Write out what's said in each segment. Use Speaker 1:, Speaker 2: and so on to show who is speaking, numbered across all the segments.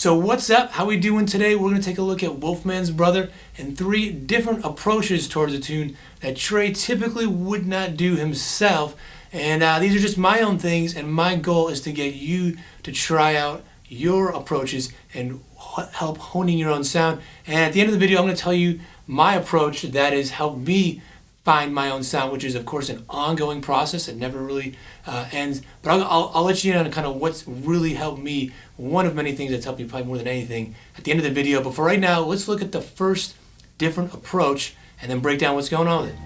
Speaker 1: So what's up? How we doing today? We're going to take a look at Wolfman's Brother and 3 different approaches towards a tune that Trey typically would not do himself. And these are just my own things, and my goal is to get you to try out your approaches and help honing your own sound. And at the end of the video, I'm going to tell you my approach that has helped me find my own sound, which is of course an ongoing process. It never really ends, but I'll let you in on kind of what's really helped me, one of many things that's helped me probably more than anything, at the end of the video. But for right now, let's look at the first different approach and then break down what's going on with it.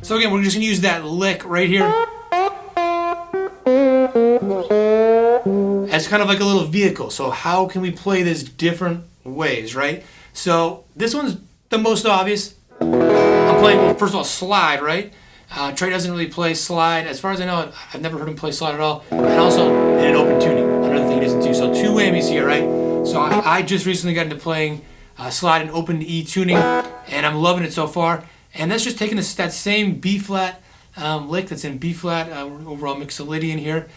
Speaker 1: So again, we're just gonna use that lick right here as kind of like a little vehicle. So how can we play this different ways, right? So this one's the most obvious. I'm playing, well, first of all, slide, right? Trey doesn't really play slide. As far as I know, I've never heard him play slide at all. And also in an open tuning, another thing he doesn't do. So 2 whammies here, right? So I just recently got into playing slide and open E tuning, and I'm loving it so far. And that's just taking that same B flat lick that's in B flat, overall mixolydian here.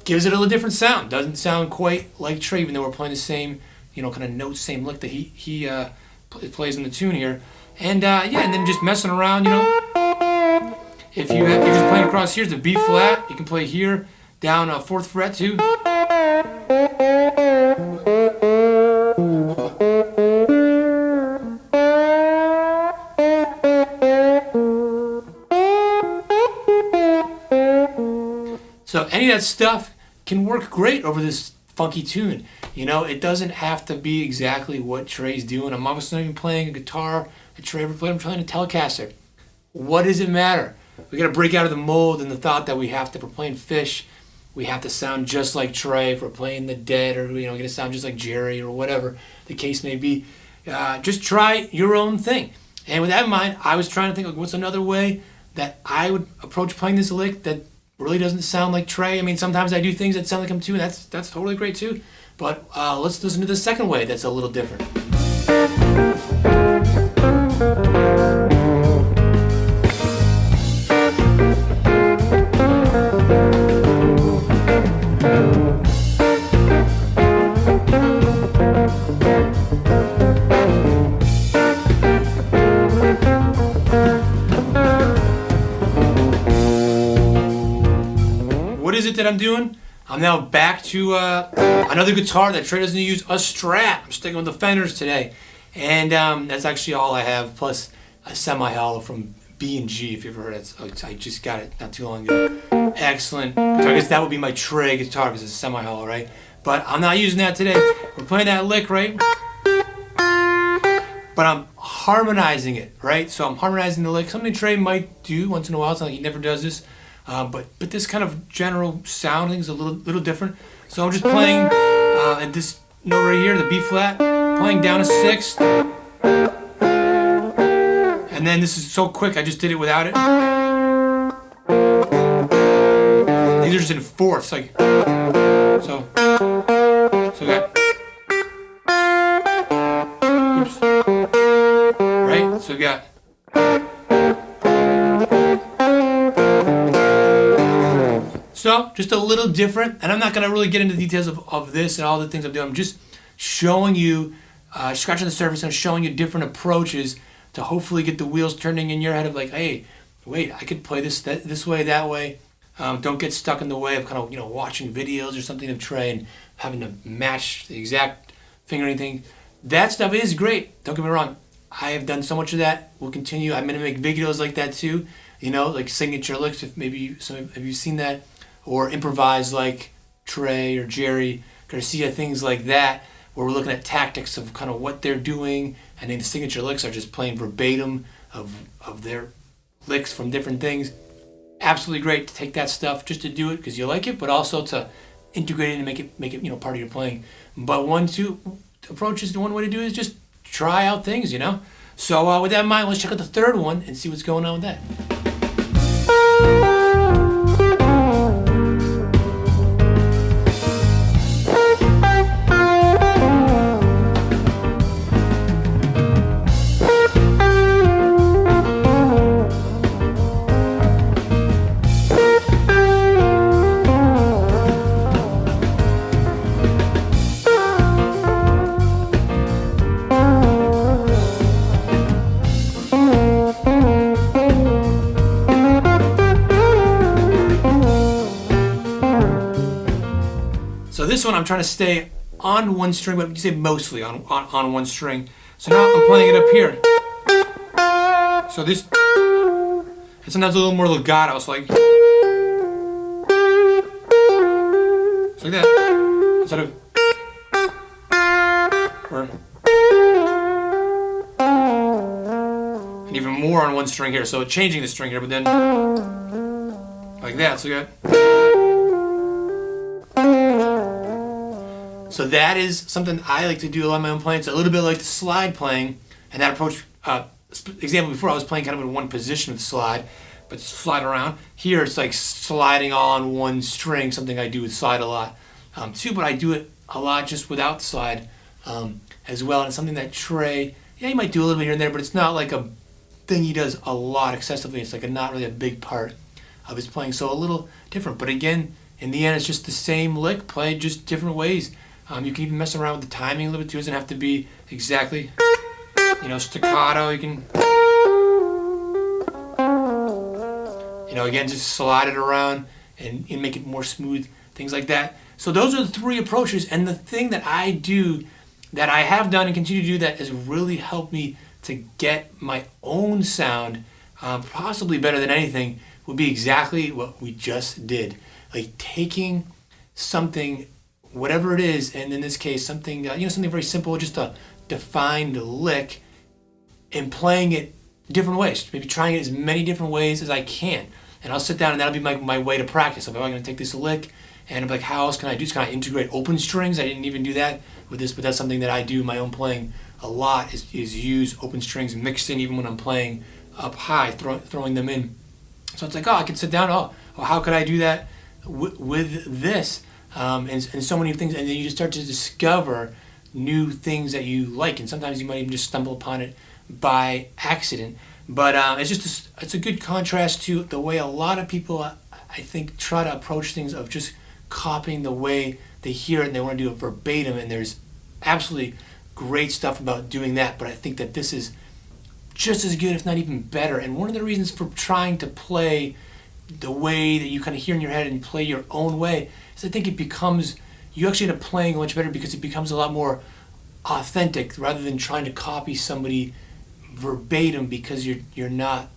Speaker 1: Gives it a little different sound. Doesn't sound quite like Trey, even though we're playing the same, kind of note, same lick that he plays in the tune here. And yeah, and then just messing around, If you're just playing across here, it's a B flat. You can play here, down 4th fret too. So any of that stuff can work great over this funky tune. It doesn't have to be exactly what Trey's doing. I'm obviously not even playing a guitar that Trey ever played. I'm playing a Telecaster. What does it matter? We got to break out of the mold and the thought that we have to, if we're playing Phish, we have to sound just like Trey. If we're playing The Dead, or going to sound just like Jerry, or whatever the case may be. Just try your own thing. And with that in mind, I was trying to think, what's another way that I would approach playing this lick that really doesn't sound like Trey. I mean, sometimes I do things that sound like him too, and that's totally great too. But let's listen to the second way that's a little different. What is it that I'm doing? I'm now back to another guitar that Trey doesn't use, a Strat. I'm sticking with the Fenders today. And that's actually all I have, plus a semi-hollow from B&G, if you've ever heard it. I just got it not too long ago. Excellent guitar. I guess that would be my Trey guitar because it's a semi-hollow, right? But I'm not using that today. We're playing that lick, right? But I'm harmonizing it, right? So I'm harmonizing the lick. Something Trey might do once in a while. It's not like he never does this. But this kind of general sound thing is a little different. So I'm just playing at this note right here, the B flat, playing down a 6th. And then this is so quick, I just did it without it. These are just in 4ths, like so we got, oops, right? So we got. So, just a little different, and I'm not going to really get into details of this and all the things I'm doing. I'm just showing you, scratching the surface and showing you different approaches to hopefully get the wheels turning in your head of like, hey, wait, I could play this way, that way. Don't get stuck in the way of kind of, watching videos or something of Trey and having to match the exact fingering thing. That stuff is great. Don't get me wrong. I have done so much of that. We'll continue. I'm going to make videos like that too. Like signature licks. If maybe some have you seen that or improvise like Trey or Jerry Garcia, things like that, where we're looking at tactics of kind of what they're doing, and then the signature licks are just playing verbatim of their licks from different things. Absolutely great to take that stuff just to do it because you like it, but also to integrate it and make it part of your playing. But two approaches. One way to do it is just try out things, So with that in mind, let's check out the third one and see what's going on with that. So this one I'm trying to stay on one string, but you say mostly on one string. So now I'm playing it up here. So this, and sometimes a little more legato, so like that, instead of, and even more on one string here. So changing the string here, but then like that. So you got. So that is something I like to do a lot of my own playing. It's a little bit like the slide playing, and that approach, example before I was playing kind of in one position with slide, but slide around. Here it's like sliding all on one string, something I do with slide a lot too, but I do it a lot just without slide as well. And it's something that Trey, he might do a little bit here and there, but it's not like a thing he does a lot excessively. It's like not really a big part of his playing, so a little different. But again, in the end, it's just the same lick played just different ways. You can even mess around with the timing a little bit too. It doesn't have to be exactly, staccato. You can, again, just slide it around and make it more smooth, things like that. So those are the three approaches. And the thing that I do, that I have done and continue to do, that has really helped me to get my own sound, possibly better than anything, would be exactly what we just did. Like taking something, whatever it is, and in this case, something something very simple, just a defined lick, and playing it different ways. Maybe trying it as many different ways as I can. And I'll sit down, and that'll be my way to practice. I'm going to take this lick, and I'm like, how else can I do this? Can I integrate open strings? I didn't even do that with this, but that's something that I do in my own playing a lot, is use open strings mixed in even when I'm playing up high, throwing them in. So it's like, I can sit down, how could I do that with this? And so many things, and then you just start to discover new things that you like, and sometimes you might even just stumble upon it by accident. But it's a good contrast to the way a lot of people, I think, try to approach things of just copying the way they hear it, and they want to do it verbatim. And there's absolutely great stuff about doing that, but I think that this is just as good, if not even better. And one of the reasons for trying to play the way that you kind of hear in your head and play your own way is I think you actually end up playing much better because it becomes a lot more authentic rather than trying to copy somebody verbatim, because you're not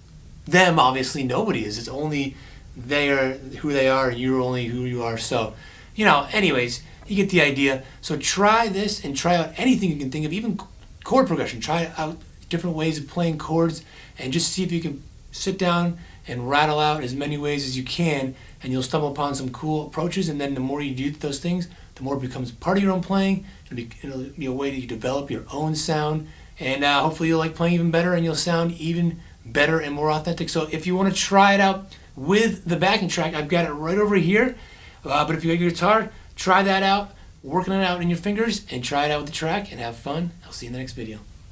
Speaker 1: them. Obviously nobody is. It's only they are who they are, and you're only who you are. So anyways, you get the idea. So try this and try out anything you can think of, even chord progression. Try out different ways of playing chords and just see if you can sit down and rattle out as many ways as you can, and you'll stumble upon some cool approaches. And then the more you do those things, the more it becomes part of your own playing. It'll be a way that you develop your own sound, and hopefully you'll like playing even better, and you'll sound even better and more authentic. So if you want to try it out with the backing track, I've got it right over here. But if you got your guitar, try that out, working it out in your fingers, and try it out with the track, and have fun. I'll see you in the next video.